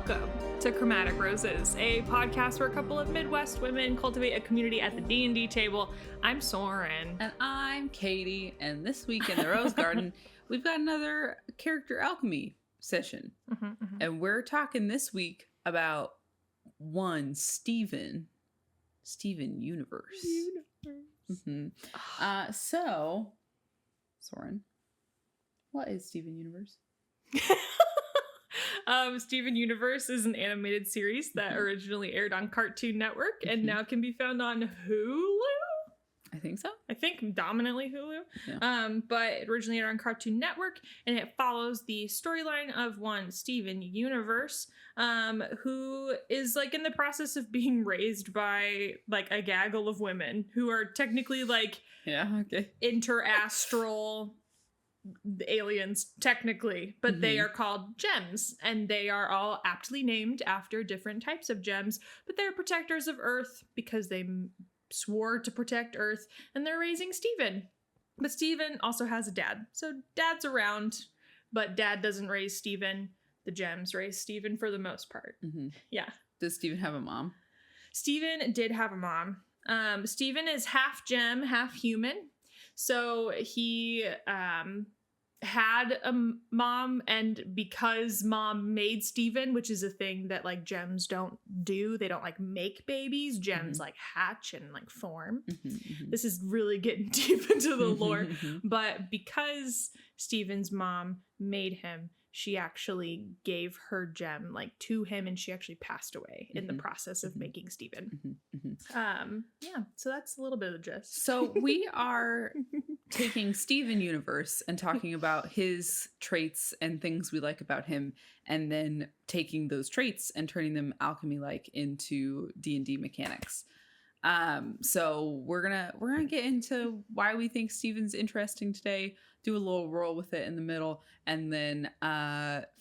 Welcome to Chromatic Roses, a podcast where a couple of Midwest women cultivate a community at the D&D table. I'm Soren. And I'm Caitie, and this week in the Rose Garden, we've got another Character Alchemy session. And we're talking this week about one Steven Universe. So, Soren, what is Steven Universe? Steven Universe is an animated series that originally aired on Cartoon Network and now can be found on Hulu. I think so. I think dominantly Hulu. Yeah. But it originally aired on Cartoon Network, and it follows the storyline of one Steven Universe, who is like in the process of being raised by like a gaggle of women who are technically like interastral aliens technically, but they are called gems, and they are all aptly named after different types of gems, but they're protectors of Earth because they swore to protect Earth, and they're raising Steven. But Steven also has a dad, so dad's around, but dad doesn't raise Steven. The gems raise Steven for the most part. Yeah. Does Steven have a mom? Steven did have a mom. Steven is half gem, half human. So he had a mom, and because mom made Steven, which is a thing that like gems don't do, they don't like make babies, gems like hatch and like form. This is really getting deep into the lore, but because Steven's mom made him, she actually gave her gem like to him, and she actually passed away in the process of making Steven. Yeah, so that's a little bit of the gist. So we are taking Steven Universe and talking about his traits and things we like about him, and then taking those traits and turning them alchemy-like into D&D mechanics. So we're gonna get into why we think Steven's interesting today, do a little roll with it in the middle, and then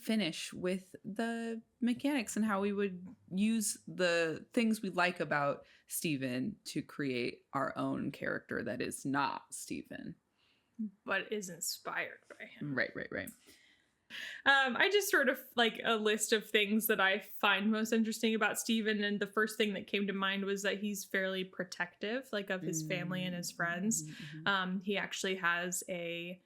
finish with the mechanics and how we would use the things we like about Steven to create our own character that is not Steven, but is inspired by him. Right. I just sort of like a list of things that I find most interesting about Steven, and the first thing that came to mind was that he's fairly protective, like of his family and his friends. He actually has a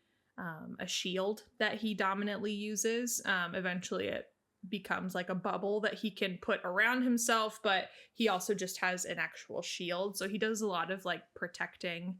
shield that he dominantly uses. Eventually it becomes like a bubble that he can put around himself, but he also just has an actual shield, so he does a lot of like protecting.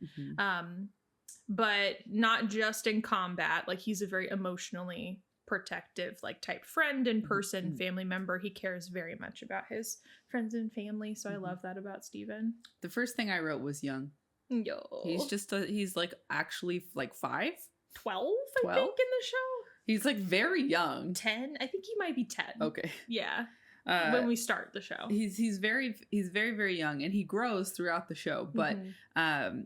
But not just in combat. Like he's a very emotionally protective like type friend and person, family member. He cares very much about his friends and family, so I love that about Steven. The first thing I wrote was young. Yo. He's like actually like 5? 12, I think, in the show. He's like very young. 10? I think he might be 10. Okay. Yeah. When we start the show. He's very, very young, and he grows throughout the show, but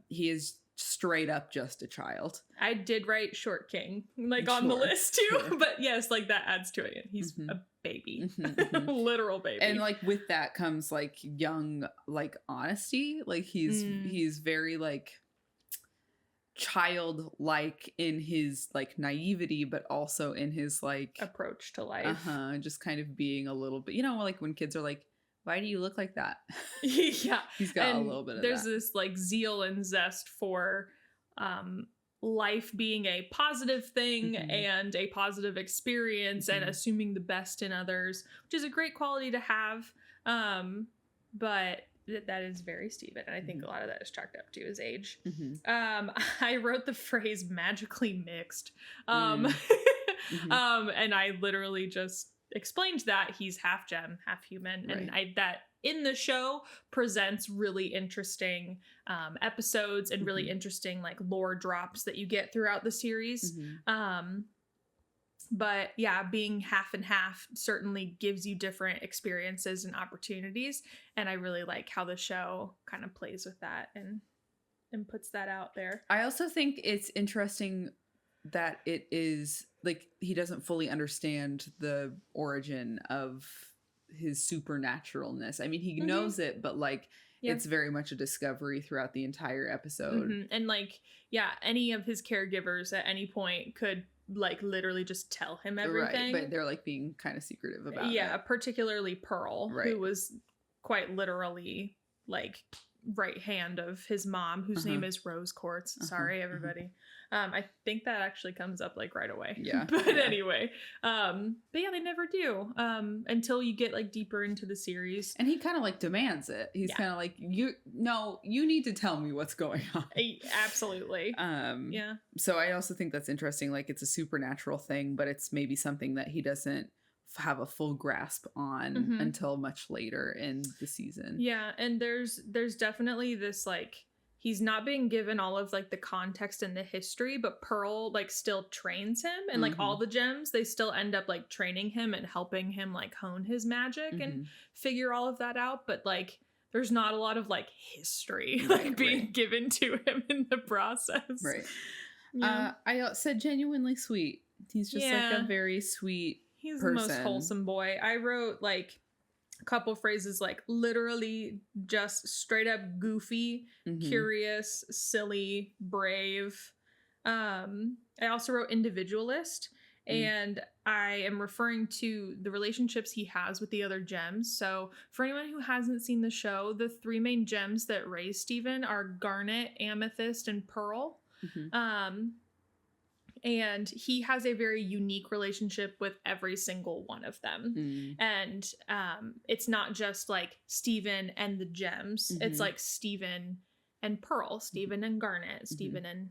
he is straight up just a child. I did write Short King like on the list too, but yes, like that adds to it. He's a baby. Literal baby. And like with that comes like young like honesty. Like he's very like childlike in his like naivety, but also in his like approach to life. Just kind of being a little bit, like when kids are like, why do you look like that? Yeah. He's got a little bit of there's that. This like zeal and zest for life being a positive thing and a positive experience and assuming the best in others, which is a great quality to have. But that is very Steven, and I think a lot of that is chalked up to his age. I wrote the phrase magically mixed. And I literally just explained that he's half gem, half human, and that in the show presents really interesting episodes and really interesting like lore drops that you get throughout the series. But yeah, being half and half certainly gives you different experiences and opportunities, and I really like how the show kind of plays with that and puts that out there. I also think it's interesting that it is like he doesn't fully understand the origin of his supernaturalness. I mean, he knows it, but like it's very much a discovery throughout the entire episode. And like, yeah, any of his caregivers at any point could like literally just tell him everything. Right, but they're like being kind of secretive about it. Yeah, particularly Pearl, Right. who was quite literally like right hand of his mom, whose name is Rose Quartz. Sorry, everybody. I think that actually comes up like right away. Yeah. But anyway, but yeah, they never do until you get like deeper into the series. And he kind of like demands it. He's kind of like, you need to tell me what's going on. Absolutely. Yeah. So I also think that's interesting. Like, it's a supernatural thing, but it's maybe something that he doesn't have a full grasp on until much later in the season. Yeah, and there's definitely this like, he's not being given all of like the context and the history, but Pearl like still trains him, and like all the gems, they still end up like training him and helping him like hone his magic and figure all of that out. But like, there's not a lot of like history like being given to him in the process. Right. Yeah. I said genuinely sweet. He's just like a very sweet He's person. The most wholesome boy. I wrote like a couple phrases like literally just straight up goofy, curious, silly, brave. I also wrote individualist, and I am referring to the relationships he has with the other gems. So for anyone who hasn't seen the show, the 3 main gems that raise Steven are Garnet, Amethyst, and Pearl. And he has a very unique relationship with every single one of them. And it's not just like Steven and the gems. It's like Steven and Pearl, Steven and Garnet, Steven and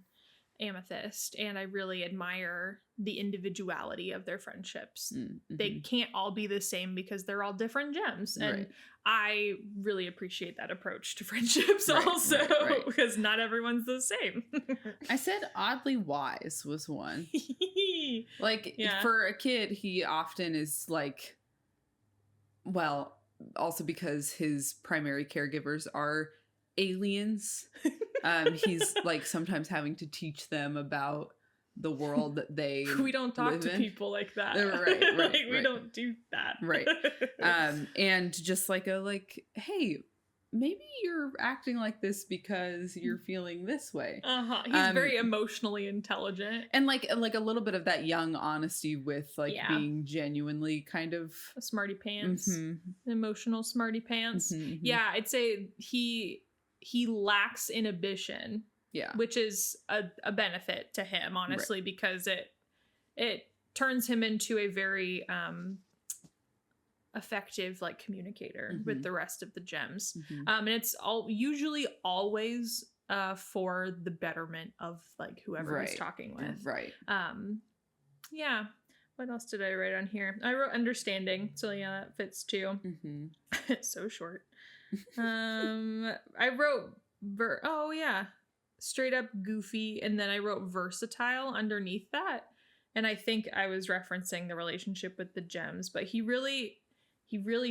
Amethyst. And I really admire the individuality of their friendships. They can't all be the same because they're all different gems. And I really appreciate that approach to friendships also, because not everyone's the same. I said oddly wise was one. Like, for a kid, he often is like, well, also because his primary caregivers are aliens. He's like sometimes having to teach them about the world that they we don't talk to people like that. Right. We don't do that. Right. And just like hey, maybe you're acting like this because you're feeling this way. He's very emotionally intelligent. And like a little bit of that young honesty with like being genuinely kind of a smarty pants. Emotional smarty pants. Yeah, I'd say he lacks inhibition. Yeah. Which is a benefit to him, honestly, because it turns him into a very effective like communicator with the rest of the gems. And it's usually always for the betterment of like whoever he's talking with. Right. Yeah. What else did I write on here? I wrote understanding. So yeah, that fits too. It's so short. I wrote straight up goofy, and then I wrote versatile underneath that. And I think I was referencing the relationship with the gems, but he really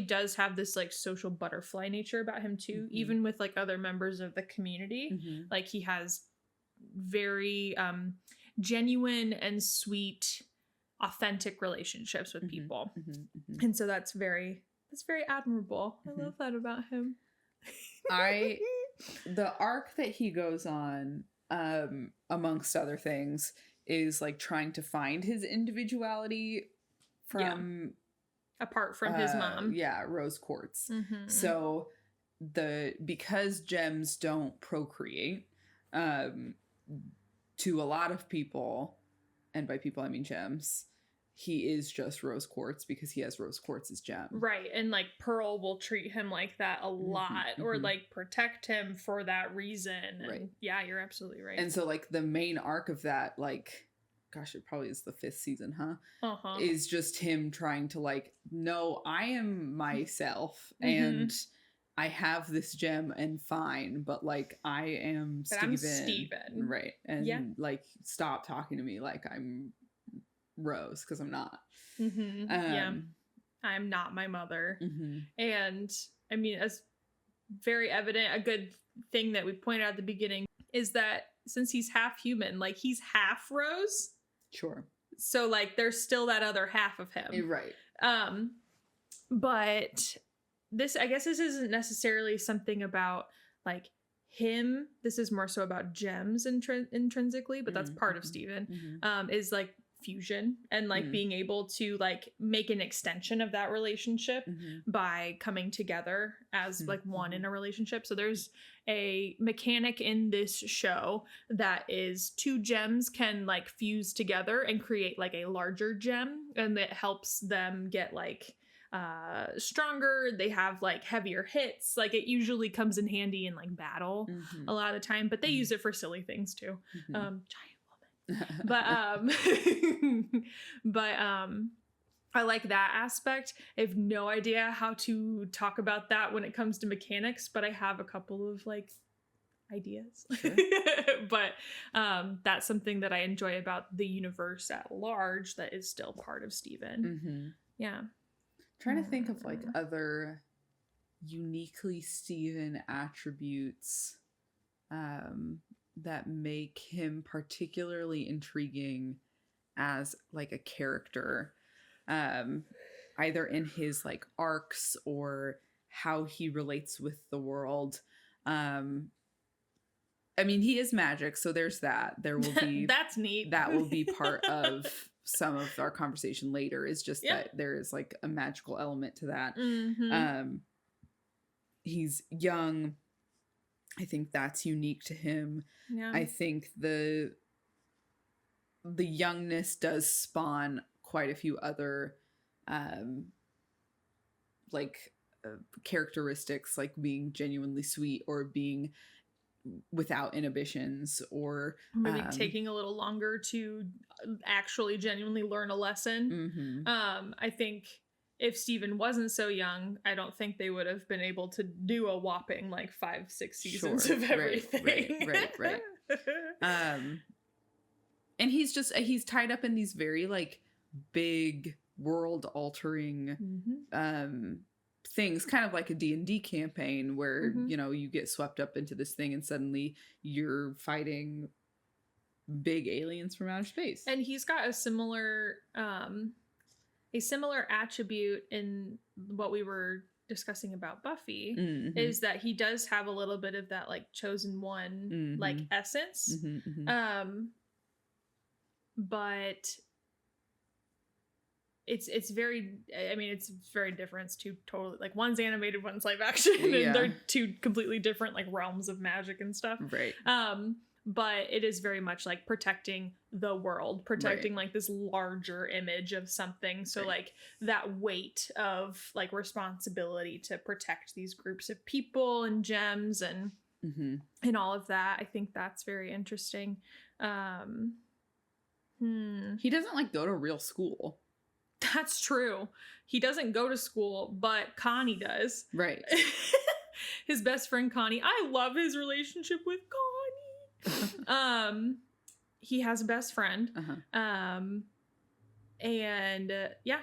does have this like social butterfly nature about him too, even with like other members of the community. Like, he has very genuine and sweet, authentic relationships with people. And so that's very admirable. I love that about him. The arc that he goes on, amongst other things, is like trying to find his individuality from apart from his mom. Yeah, Rose Quartz. So because gems don't procreate, to a lot of people, and by people I mean gems, he is just Rose Quartz because he has Rose Quartz's gem. Right. And like Pearl will treat him like that a lot, or like protect him for that reason. And yeah, you're absolutely right. And so like the main arc of that, like, gosh, it probably is the 5th season, is just him trying to like, no, I am myself and I have this gem and fine, but like I am Steven. I'm Steven. Right. And like, stop talking to me like I'm Rose, because I'm not. I'm not my mother. And I mean, as very evident, a good thing that we pointed out at the beginning is that since he's half human, like he's half Rose. Sure. So like there's still that other half of him. Right. But this, I guess this isn't necessarily something about like him. This is more so about gems intrinsically, but that's part of Steven. Is like fusion and like being able to like make an extension of that relationship by coming together as like one in a relationship. So there's a mechanic in this show that is 2 gems can like fuse together and create like a larger gem, and it helps them get like stronger. They have like heavier hits. Like it usually comes in handy in like battle a lot of the time, but they use it for silly things too. Giant woman. But I like that aspect. I have no idea how to talk about that when it comes to mechanics, but I have a couple of like ideas. Sure. But that's something that I enjoy about the universe at large that is still part of Steven. Yeah. Trying to think of like other uniquely Steven attributes that make him particularly intriguing as like a character, either in his like arcs or how he relates with the world. I mean, he is magic, so there's that. There will be that's neat. That will be part of some of our conversation later, is just that there is like a magical element to that. He's young. I think that's unique to him. I think the youngness does spawn quite a few other characteristics, like being genuinely sweet or being without inhibitions, or maybe taking a little longer to actually genuinely learn a lesson. I think if Steven wasn't so young, I don't think they would have been able to do a whopping like 5-6 seasons of everything. Right. And he's tied up in these very like big world altering things, kind of like a D&D campaign where you know, you get swept up into this thing and suddenly you're fighting big aliens from outer space. And he's got a similar attribute in what we were discussing about Buffy, is that he does have a little bit of that like chosen one like essence. But it's very, I mean, it's very different. It's two totally, like, one's animated, one's live action, and they're two completely different like realms of magic and stuff. Right. But it is very much like protecting the world, protecting like this larger image of something. So like that weight of like responsibility to protect these groups of people and gems and all of that. I think that's very interesting. He doesn't like go to real school. That's true. He doesn't go to school, but Connie does. Right. His best friend Connie. I love his relationship with Connie. He has a best friend. And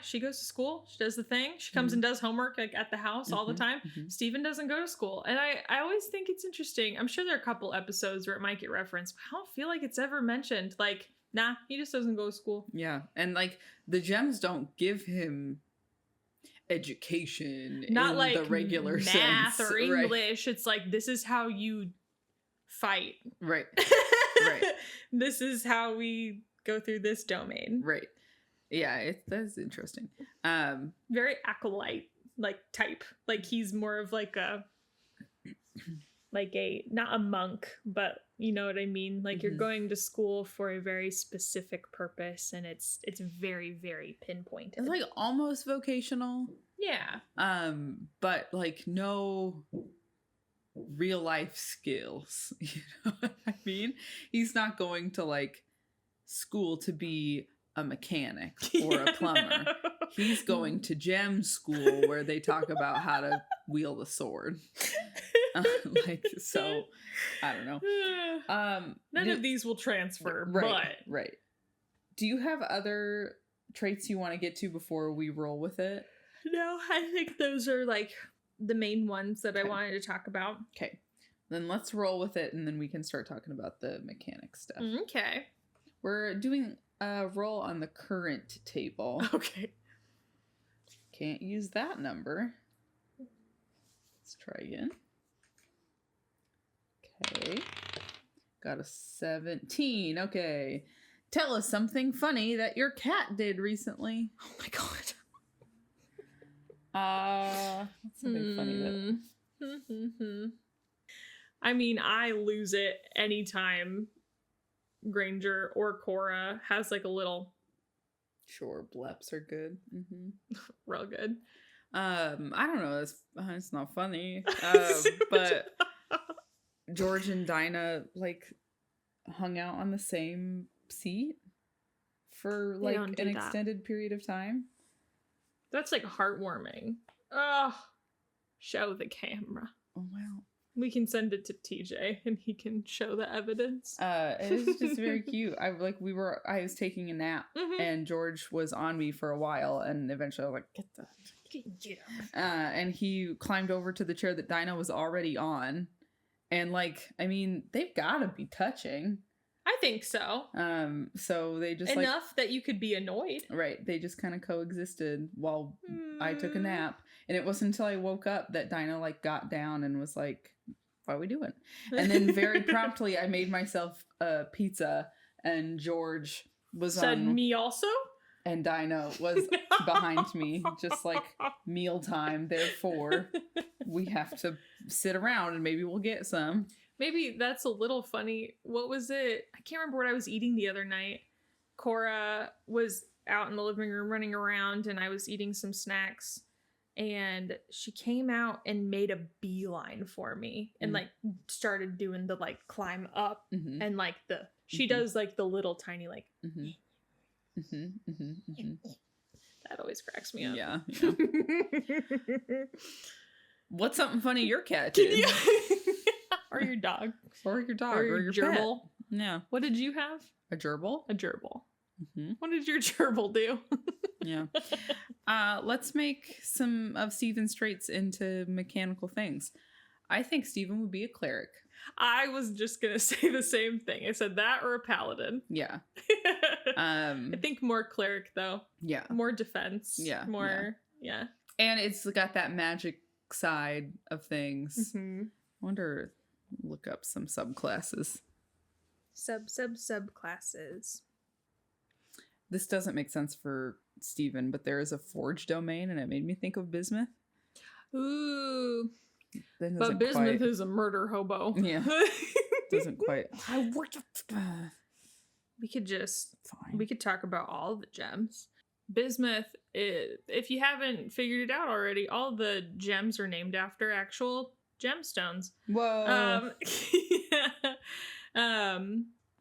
she goes to school. She does the thing. She comes and does homework like at the house all the time. Steven doesn't go to school. And I always think it's interesting. I'm sure there are a couple episodes where it might get referenced, but I don't feel like it's ever mentioned. Like, nah, he just doesn't go to school. Yeah. And like the gems don't give him education, not in like the regular math sense. or English. Right. It's like, this is how you fight. Right. Right. This is how we go through this domain. Right. Yeah, that's interesting. Very acolyte like type. Like he's more of like a not a monk, but you know what I mean? Like you're going to school for a very specific purpose, and it's very, very pinpointed. It's like almost vocational. Yeah. But like no real life skills. You know what I mean? He's not going to like school to be a mechanic or a plumber. He's going to gem school where they talk about how to wield a sword. So I don't know. None of these will transfer, right. Do you have other traits you want to get to before we roll with it? No, I think those are like the main ones that I wanted to talk about. Okay. Then let's roll with it, and then we can start talking about the mechanic stuff. Okay. We're doing a roll on the current table. Okay. Can't use that number. Let's try again. Okay. Got a 17. Okay. Tell us something funny that your cat did recently. Oh my god. What's something funny that... I mean, I lose it anytime Granger or Cora has like a little... Sure, bleps are good. Real good. I don't know. It's not funny. But George and Dinah like hung out on the same seat for like an extended period of time. That's like heartwarming. Oh, show the camera. Oh wow. We can send it to TJ and he can show the evidence. It is just very cute. I was taking a nap and George was on me for a while and eventually I was like, get up. And he climbed over to the chair that Dinah was already on. And like, I mean, they've gotta be touching. I think so. So they just enough that you could be annoyed. Right. They just kind of coexisted while I took a nap. And it wasn't until I woke up that Dinah like got down and was like, what are we doing? And then very promptly I made myself a pizza and George said me also? And Dinah was behind me, just like mealtime. Therefore, we have to sit around and maybe we'll get some. Maybe that's a little funny. What was it? I can't remember what I was eating the other night. Cora was out in the living room running around and I was eating some snacks. And she came out and made a beeline for me and like started doing the like climb up and like she does like the little tiny like that always cracks me up. Yeah. What's something funny your cat did? Or your dog. Or your dog. Or your gerbil. Pet. Yeah. What did you have? A gerbil? A gerbil. What did your gerbil do? Yeah. Let's make some of Steven's traits into mechanical things. I think Steven would be a cleric. I was just going to say the same thing. I said that or a paladin. Yeah. I think more cleric, though. Yeah. More defense. Yeah. More, yeah. And it's got that magic side of things. I wonder, look up some subclasses. Subclasses. This doesn't make sense for Steven, but there is a forge domain, and it made me think of bismuth. Ooh. But bismuth is a murder hobo. Yeah. Doesn't quite. We could talk about all the gems. Bismuth, if you haven't figured it out already, all the gems are named after actual gemstones. Whoa.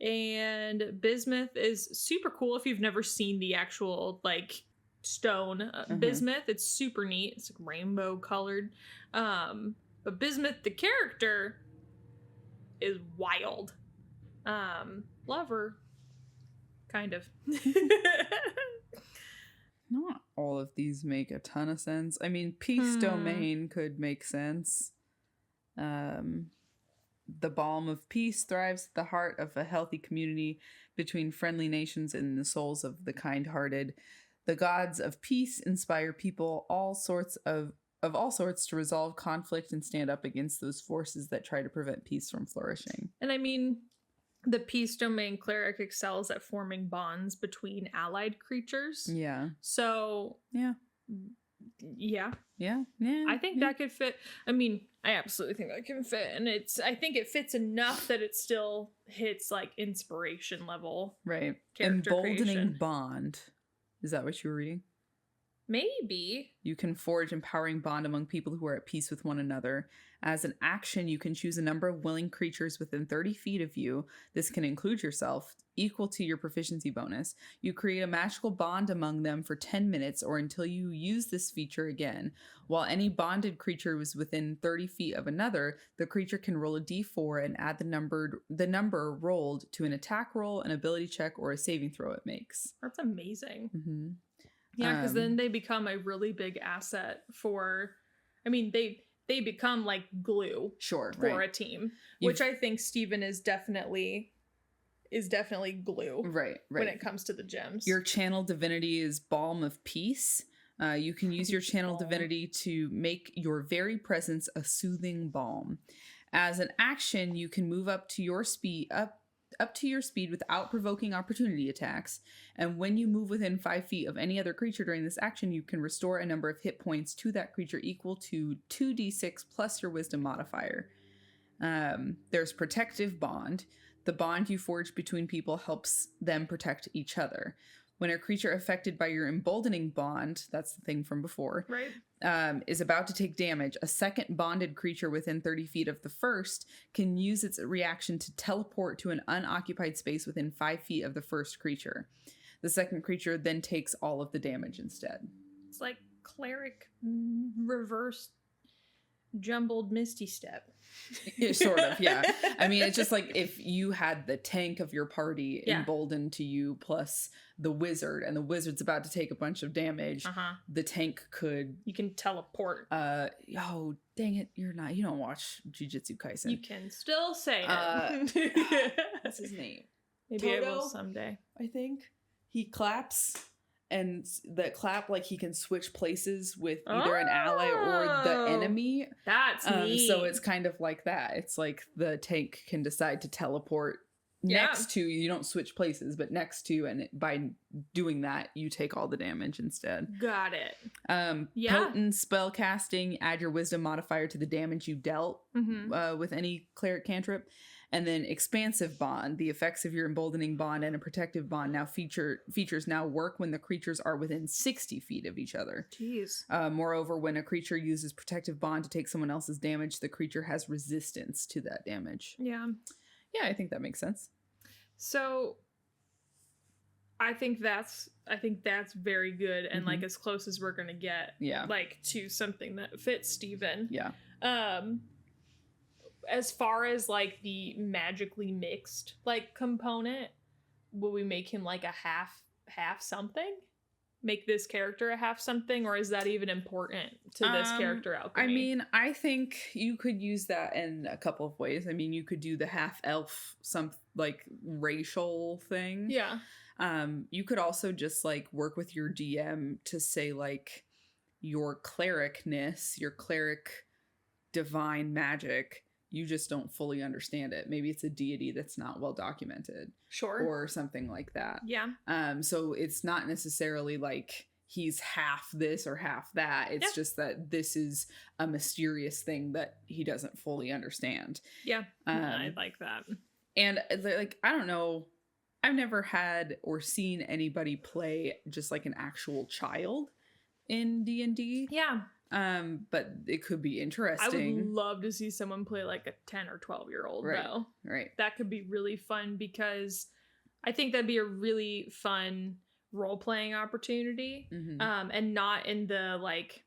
And bismuth is super cool if you've never seen the actual like stone bismuth. It's super neat. It's like rainbow colored. But bismuth the character is wild. Love her. Kind of. Not all of these make a ton of sense. I mean, peace domain could make sense. The balm of peace thrives at the heart of a healthy community between friendly nations and the souls of the kind-hearted. The gods of peace inspire people all sorts to resolve conflict and stand up against those forces that try to prevent peace from flourishing. And I mean, the peace domain cleric excels at forming bonds between allied creatures. Yeah. So yeah. I think that could fit. I mean, I absolutely think that can fit, and I think it fits enough that it still hits like inspiration level. Right. Character Emboldening creation. Bond. Is that what you were reading? Maybe. You can forge empowering bond among people who are at peace with one another. As an action, you can choose a number of willing creatures within 30 feet of you. This can include yourself, equal to your proficiency bonus. You create a magical bond among them for 10 minutes or until you use this feature again. While any bonded creature was within 30 feet of another, the creature can roll a d4 and add the number rolled to an attack roll, an ability check, or a saving throw it makes. That's amazing. Yeah, because then they become a really big asset for, I mean, they become like glue for a team, which I think Steven is definitely glue. Right. When it comes to the gems. Your channel divinity is Balm of Peace. You can use your channel divinity to make your very presence a soothing balm. As an action, you can move up to your speed up to your speed without provoking opportunity attacks. And when you move within 5 feet of any other creature during this action, you can restore a number of hit points to that creature equal to 2d6 plus your wisdom modifier. There's Protective Bond. The bond you forge between people helps them protect each other. When a creature affected by your emboldening bond, that's the thing from before, right, is about to take damage, a second bonded creature within 30 feet of the first can use its reaction to teleport to an unoccupied space within 5 feet of the first creature. The second creature then takes all of the damage instead. It's like Cleric reverse jumbled Misty Step. Sort of, yeah. I mean, it's just like if you had the tank of your party emboldened to you plus the wizard, and the wizard's about to take a bunch of damage, the tank could... You can teleport. Oh, dang it. You don't watch Jujutsu Kaisen. You can still say it. What's his name? Maybe Toto? I will someday. I think. He claps, and the clap, like, he can switch places with either an ally or the enemy. That's neat. So it's kind of like that. It's like the tank can decide to teleport next to, you don't switch places, but next to, and by doing that, you take all the damage instead. Got it. Potent spell casting, add your wisdom modifier to the damage you dealt with any cleric cantrip. And then Expansive Bond, the effects of your emboldening bond and a protective bond now features now work when the creatures are within 60 feet of each other. Jeez. Moreover, when a creature uses protective bond to take someone else's damage, the creature has resistance to that damage. Yeah. Yeah, I think that makes sense. So I think that's very good and like as close as we're gonna get. Yeah. Like to something that fits Steven. Yeah. As far as like the magically mixed like component, will we make him like a half something? Make this character a half something, or is that even important to this character alchemy? I mean, I think you could use that in a couple of ways. I mean, you could do the half elf, some like racial thing. Yeah. You could also just like work with your DM to say like your clericness, your cleric divine magic, you just don't fully understand it. Maybe it's a deity that's not well documented. Sure. Or something like that. Yeah. So it's not necessarily like he's half this or half that. It's just that this is a mysterious thing that he doesn't fully understand. Yeah. I like that. And like, I don't know, I've never had or seen anybody play just like an actual child in D&D. Yeah. But it could be interesting. I would love to see someone play like a 10 or 12-year-old though. Right. That could be really fun because I think that'd be a really fun role-playing opportunity. And not in the like,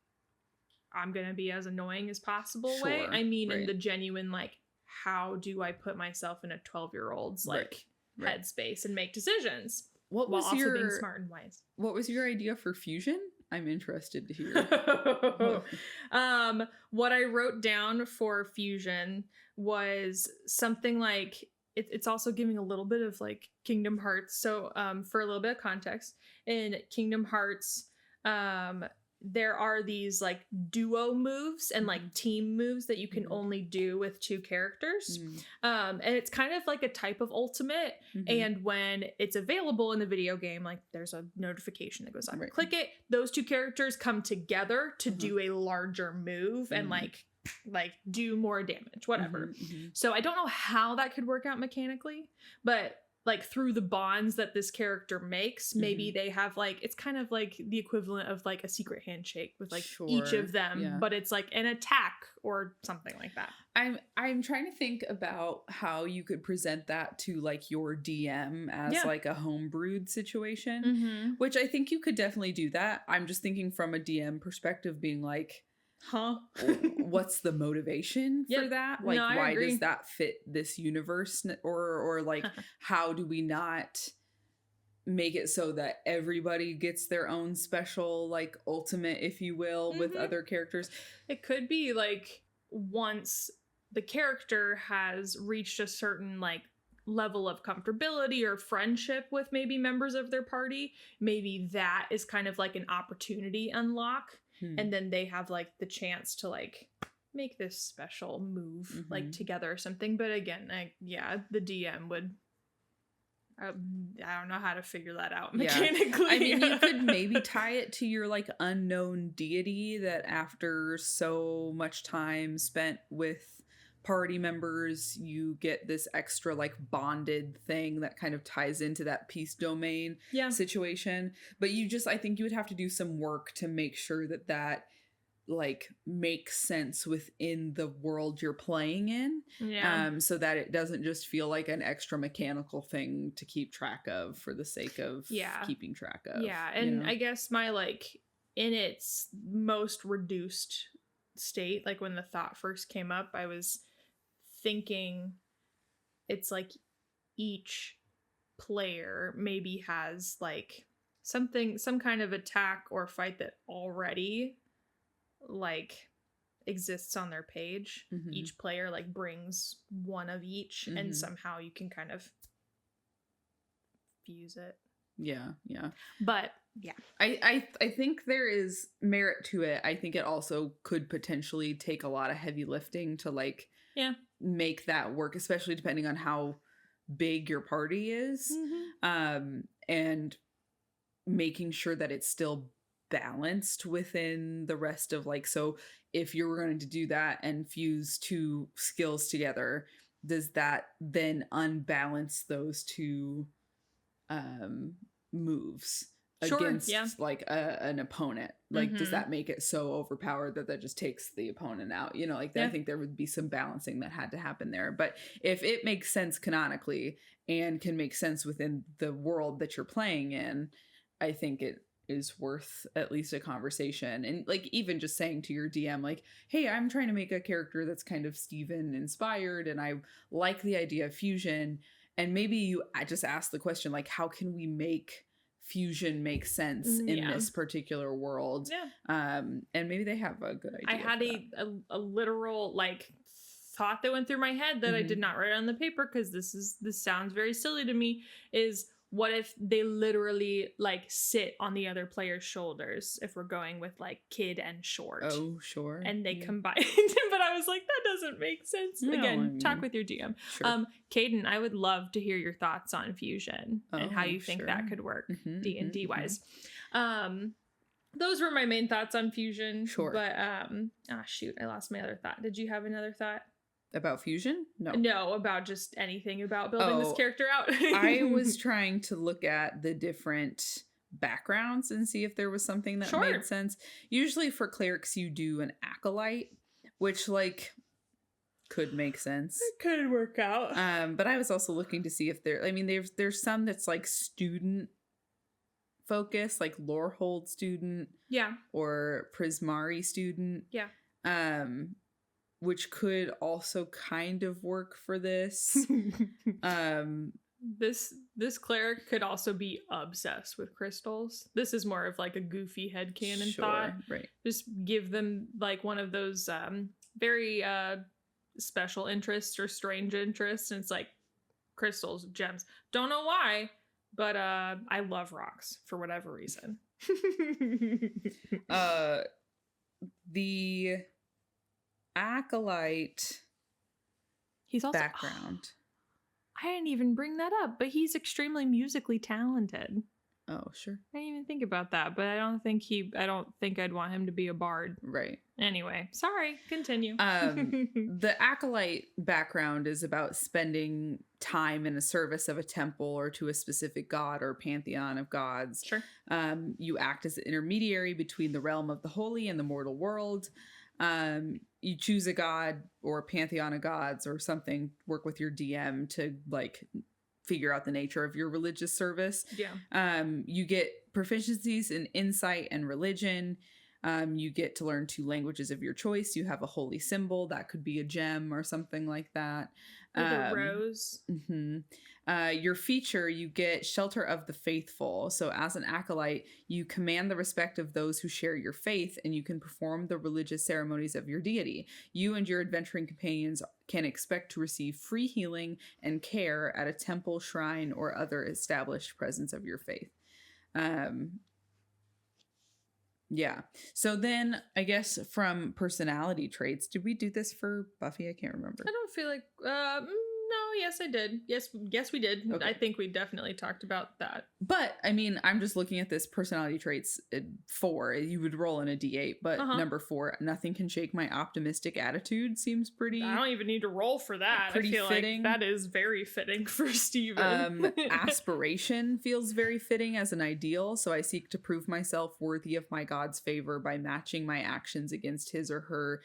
I'm gonna be as annoying as possible way. I mean in the genuine like, how do I put myself in a 12-year-old's like headspace and make decisions while also being smart and wise. What was your idea for fusion? I'm interested to hear. What I wrote down for fusion was something like it's also giving a little bit of like Kingdom Hearts. So for a little bit of context, in Kingdom Hearts, there are these like duo moves and like team moves that you can only do with 2 characters. And it's kind of like a type of ultimate. And when it's available in the video game, like there's a notification that goes on. Click it. Those 2 characters come together to do a larger move and like do more damage, whatever. So I don't know how that could work out mechanically, but like through the bonds that this character makes, maybe they have like, it's kind of like the equivalent of like a secret handshake with like each of them, but it's like an attack or something like that. I'm trying to think about how you could present that to like your DM as like a homebrewed situation, which I think you could definitely do that. I'm just thinking from a DM perspective being like, what's the motivation for that? Like, why does that fit this universe? Or like, how do we not make it so that everybody gets their own special, like, ultimate, if you will, with other characters? It could be like once the character has reached a certain like level of comfortability or friendship with maybe members of their party, maybe that is kind of like an opportunity unlock. And then they have like the chance to like make this special move like together or something. But again, the DM would I don't know how to figure that out Yeah. mechanically. I mean, you could maybe tie it to your like unknown deity that after so much time spent with party members, you get this extra like bonded thing that kind of ties into that peace domain yeah. situation. But I think you would have to do some work to make sure that like makes sense within the world you're playing in. Yeah. So that it doesn't just feel like an extra mechanical thing to keep track of for the sake of keeping track of. Yeah. And I guess my like in its most reduced state, like when the thought first came up, I was thinking it's like each player maybe has like some kind of attack or fight that already like exists on their page. Mm-hmm. Each player like brings one of each, mm-hmm. and somehow you can kind of fuse it. Yeah. But yeah, I think there is merit to it. I think it also could potentially take a lot of heavy lifting to like make that work, especially depending on how big your party is. Mm-hmm. And making sure that it's still balanced within the rest of like, so if you're going to do that and fuse two skills together, does that then unbalance those two moves against like an opponent? Like, mm-hmm. does that make it so overpowered that just takes the opponent out? You know, like I think there would be some balancing that had to happen there. But if it makes sense canonically and can make sense within the world that you're playing in, I think it is worth at least a conversation. And like even just saying to your DM like, hey, I'm trying to make a character that's kind of Steven inspired and I like the idea of fusion. And maybe you just ask the question like, how can we make fusion make sense in this particular world? And maybe they have a good idea. I had a literal like thought that went through my head that mm-hmm. I did not write on the paper because this sounds very silly to me, is what if they literally like sit on the other player's shoulders if we're going with like kid and short? Oh, sure. And they combine. But I was like, that doesn't make sense. No, Again, talk with your DM. Sure. Caden, I would love to hear your thoughts on fusion and how you think that could work mm-hmm, D&D mm-hmm, wise. Those were my main thoughts on fusion. Sure. But shoot, I lost my other thought. Did you have another thought? About fusion? No, about just anything about building this character out. I was trying to look at the different backgrounds and see if there was something that made sense. Usually for clerics, you do an acolyte, which like could make sense. It could work out. But I was also looking to see if there's some that's like student focused, like Lorehold student. Yeah. Or Prismari student. Yeah. Which could also kind of work for this. This cleric could also be obsessed with crystals. This is more of like a goofy headcanon thought. Right. Just give them like one of those very special interests or strange interests, and it's like crystals, gems. Don't know why, but I love rocks for whatever reason. The acolyte he's also background. I didn't even bring that up, but he's extremely musically talented. Oh, sure. I didn't even think about that, but I don't think I'd want him to be a bard. Right. Anyway, sorry, continue. The acolyte background is about spending time in a service of a temple or to a specific god or pantheon of gods. Sure. You act as an intermediary between the realm of the holy and the mortal world. You choose a god or a pantheon of gods or something, work with your DM to like figure out the nature of your religious service. Yeah. You get proficiencies in insight and religion. You get to learn 2 languages of your choice. You have a holy symbol. That could be a gem or something like that. Or the rose. Mm-hmm. Your feature, you get Shelter of the Faithful. So as an acolyte, you command the respect of those who share your faith, and you can perform the religious ceremonies of your deity. You and your adventuring companions can expect to receive free healing and care at a temple, shrine, or other established presence of your faith. Yeah. So then I guess from personality traits, did we do this for Buffy? I can't remember. I don't feel like No, yes, I did. Yes, we did. Okay. I think we definitely talked about that. But I mean, I'm just looking at this personality traits 4. You would roll in a D8, but number 4, nothing can shake my optimistic attitude seems pretty. I don't even need to roll for that. Pretty I feel fitting. like that is very fitting for Steven. Aspiration feels very fitting as an ideal, so I seek to prove myself worthy of my God's favor by matching my actions against his or her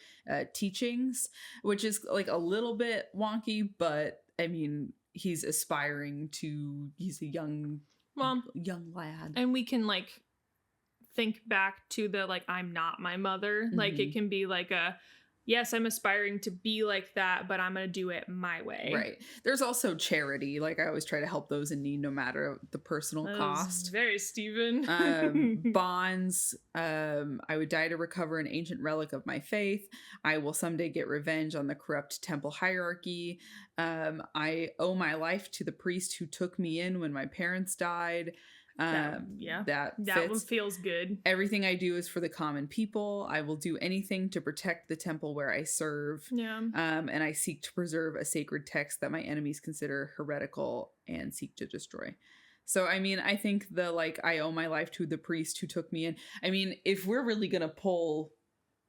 teachings, which is like a little bit wonky, but I mean, he's aspiring to, he's a young lad. And we can like think back to the like, I'm not my mother. Like it can be like a, yes, I'm aspiring to be like that, but I'm going to do it my way. Right. There's also charity. Like I always try to help those in need no matter the personal cost. Very Steven. Bonds. I would die to recover an ancient relic of my faith. I will someday get revenge on the corrupt temple hierarchy. I owe my life to the priest who took me in when my parents died. That one feels good. Everything I do is for the common people. I will do anything to protect the temple where I serve. Yeah. And I seek to preserve a sacred text that my enemies consider heretical and seek to destroy. So, I mean, I think the, like, I owe my life to the priest who took me in. I mean, if we're really going to pull,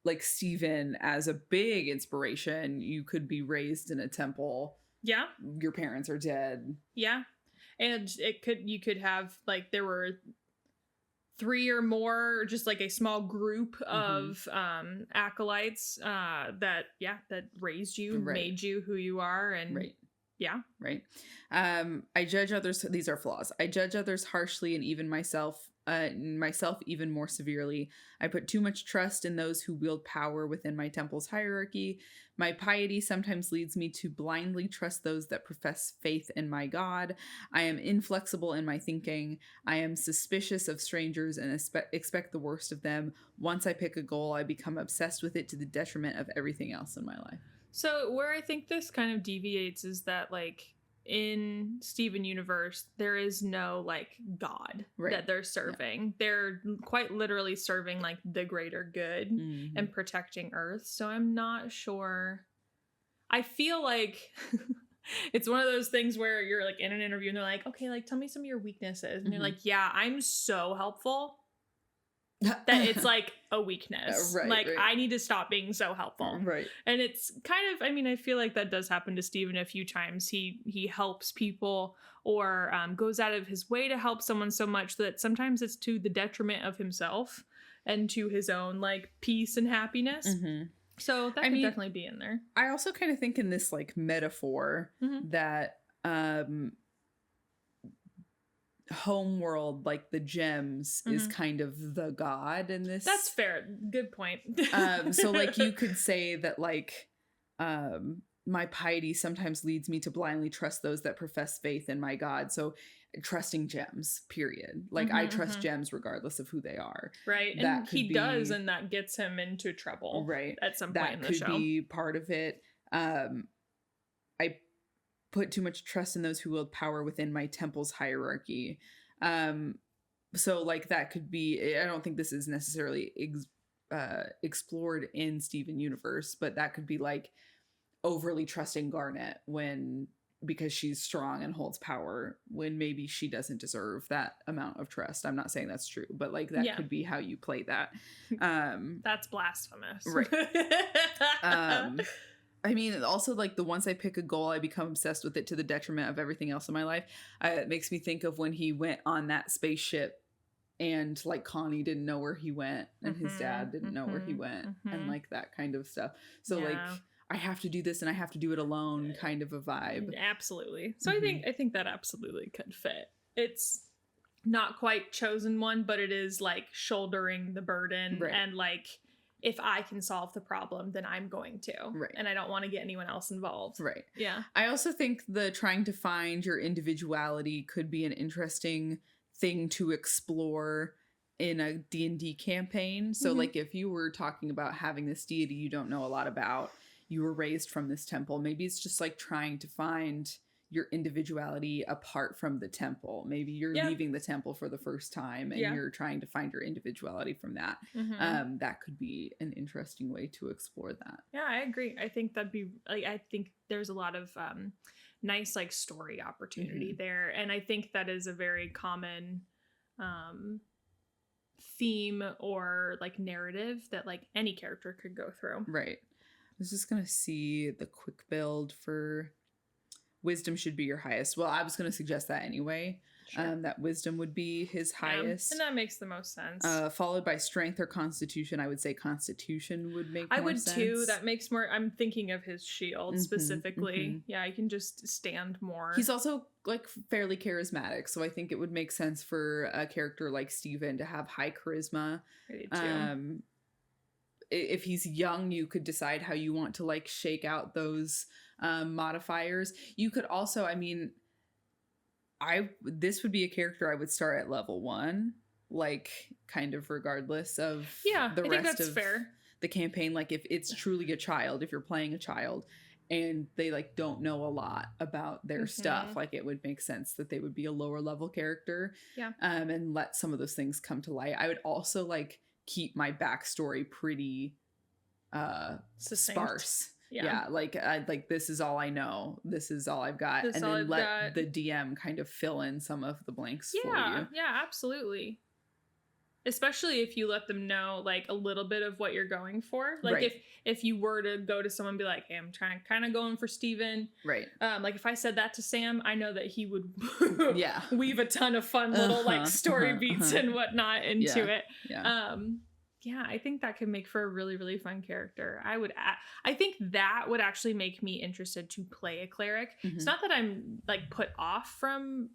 like, Steven as a big inspiration, you could be raised in a temple. Yeah. Your parents are dead. Yeah. And you could have like, there were 3 or more, or just like a small group of acolytes that raised you, made you who you are. And Right. I judge others. These are flaws. I judge others harshly and even myself even more severely. I put too much trust in those who wield power within my temple's hierarchy. My piety sometimes leads me to blindly trust those that profess faith in my God. I am inflexible in my thinking. I am suspicious of strangers and expect the worst of them. Once I pick a goal, I become obsessed with it to the detriment of everything else in my life. So where I think this kind of deviates is that, like, in Steven universe, there is no, like, God that they're serving. Yeah. They're quite literally serving, like, the greater good and protecting Earth. So I'm not sure. I feel like it's one of those things where you're, like, in an interview and they're like, okay, like, tell me some of your weaknesses. And you're like, yeah, I'm so helpful that it's like a weakness. I need to stop being so helpful. Right. And it's kind of, I mean, I feel like that does happen to Steven a few times. He helps people or goes out of his way to help someone so much that sometimes it's to the detriment of himself and to his own, like, peace and happiness. So that could definitely be in there. I also kind of think in this, like, metaphor that homeworld, like the gems, is kind of the god in this. That's fair. Good point. So, like, you could say that, like, my piety sometimes leads me to blindly trust those that profess faith in my God. So trusting gems, period. Like, I trust gems regardless of who they are. Right. That and he does, and that gets him into trouble. Right. At some point in the show. That could be part of it. I put too much trust in those who wield power within my temple's hierarchy. So, like, that could be, I don't think this is necessarily explored in Steven universe, but that could be like overly trusting Garnet because she's strong and holds power when maybe she doesn't deserve that amount of trust. I'm not saying that's true, but, like, that could be how you play that. That's blasphemous. Right. I mean, also, like, the once I pick a goal, I become obsessed with it to the detriment of everything else in my life. It makes me think of when he went on that spaceship and, like, Connie didn't know where he went and his dad didn't know where he went and, like, that kind of stuff. So, like, I have to do this and I have to do it alone kind of a vibe. Absolutely. So I think that absolutely could fit. It's not quite chosen one, but it is, like, shouldering the burden and, like, if I can solve the problem, then I'm going to. Right. And I don't want to get anyone else involved. Right. Yeah. I also think the trying to find your individuality could be an interesting thing to explore in a D&D campaign. So, like, if you were talking about having this deity you don't know a lot about, you were raised from this temple, maybe it's just, like, trying to find your individuality apart from the temple. Maybe you're leaving the temple for the first time and you're trying to find your individuality from that. That could be an interesting way to explore that. Yeah, I agree. I think that'd be, like, I think there's a lot of nice like story opportunity there. And I think that is a very common theme or like narrative that like any character could go through. Right. I was just gonna see the quick build for wisdom should be your highest. Well, I was gonna suggest that anyway. Sure. That wisdom would be his highest. And that makes the most sense. Followed by strength or constitution. I would say constitution would make more sense. I would too. That makes more... I'm thinking of his shield specifically. Yeah, I can just stand more. He's also like fairly charismatic, so I think it would make sense for a character like Steven to have high charisma. I do too. If he's young, you could decide how you want to like shake out those modifiers. You could also, I mean... this would be a character I would start at level 1, like kind of regardless of the rest of fair. The campaign. Like if it's truly a child, if you're playing a child and they like don't know a lot about their stuff, like it would make sense that they would be a lower level character. Yeah. And let some of those things come to light. I would also like keep my backstory pretty sparse. Yeah, like this is all I know. This is all I've got. And then let the DM kind of fill in some of the blanks for you. Yeah, absolutely. Especially if you let them know like a little bit of what you're going for. Like if you were to go to someone and be like, hey, I'm trying kind of going for Steven. Right. Like if I said that to Sam, I know that he would weave a ton of fun little like story beats and whatnot into it. Yeah. Yeah, I think that could make for a really, really fun character. I think that would actually make me interested to play a cleric. It's not that I'm like put off from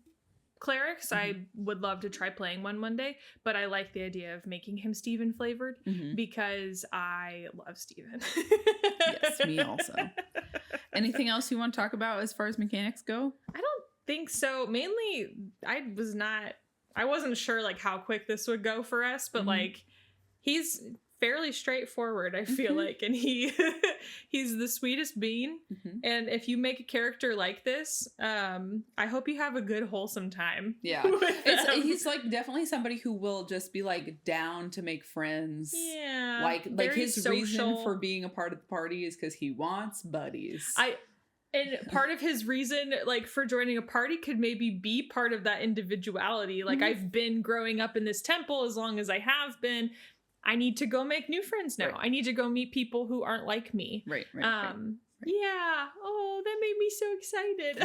clerics. I would love to try playing one day, but I like the idea of making him Steven flavored because I love Steven. Yes, me also. Anything else you want to talk about as far as mechanics go? I don't think so. Mainly, I wasn't sure like how quick this would go for us, but like he's fairly straightforward, I feel like, and he's the sweetest bean. And if you make a character like this, I hope you have a good wholesome time. Yeah, he's like definitely somebody who will just be like down to make friends. Yeah, like his social. Reason for being a part of the party is because he wants buddies. And part of his reason, like, for joining a party could maybe be part of that individuality. Like, I've been growing up in this temple as long as I have been. I need to go make new friends now. Right. I need to go meet people who aren't like me. Right. Yeah. Oh, that made me so excited.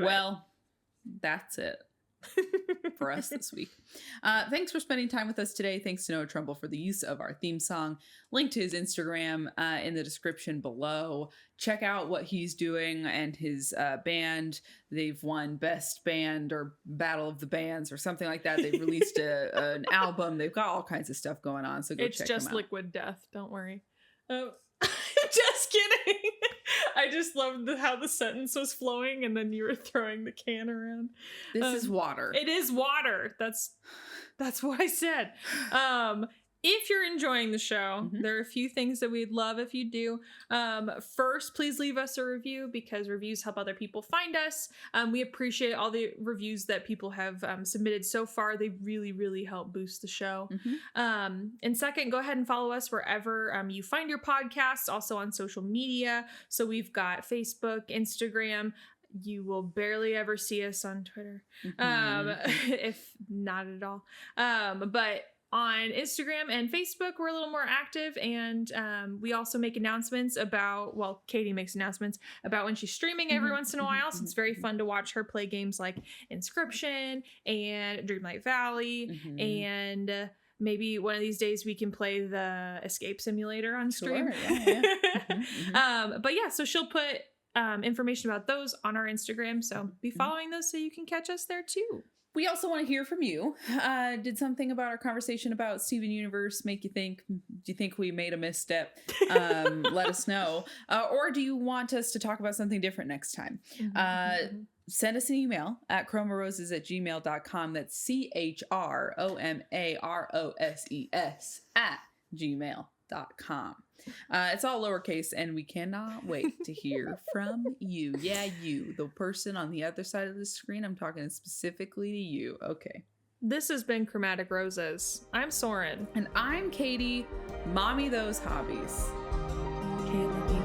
Well, that's it for us this week. Thanks for spending time with us today. Thanks to Noah Trumbull for the use of our theme song. Link to his Instagram in the description below. Check out what he's doing and his band. They've won Best Band or Battle of the Bands or something like that. They've released an album. They've got all kinds of stuff going on. So go check them out. It's just Liquid Death. Don't worry. Just kidding. I just loved how the sentence was flowing and then you were throwing the can around. This is water. It is water. That's what I said. If you're enjoying the show, there are a few things that we'd love if you do. First, please leave us a review because reviews help other people find us. We appreciate all the reviews that people have submitted so far. They really, really help boost the show. And second, go ahead and follow us wherever you find your podcasts, also on social media. So we've got Facebook, Instagram. You will barely ever see us on Twitter, if not at all. But on Instagram and Facebook, we're a little more active, and we also make announcements about, well, Caitie makes announcements about when she's streaming every once in a while, so it's very fun to watch her play games like Inscription and Dreamlight Valley, and maybe one of these days we can play the Escape Simulator on stream. Sure, yeah. But yeah, so she'll put information about those on our Instagram, so be following those so you can catch us there too. We also want to hear from you. Did something about our conversation about Steven Universe make you think? Do you think we made a misstep? Let us know. Or do you want us to talk about something different next time? Send us an email at chromaroses@gmail.com. That's CHROMAROSES@gmail.com. It's all lowercase, and we cannot wait to hear from you. Yeah, you, the person on the other side of the screen. I'm talking specifically to you. Okay. This has been Chromatic Roses. I'm Soren. And I'm Caitie. Mommy those hobbies. Okay, love you.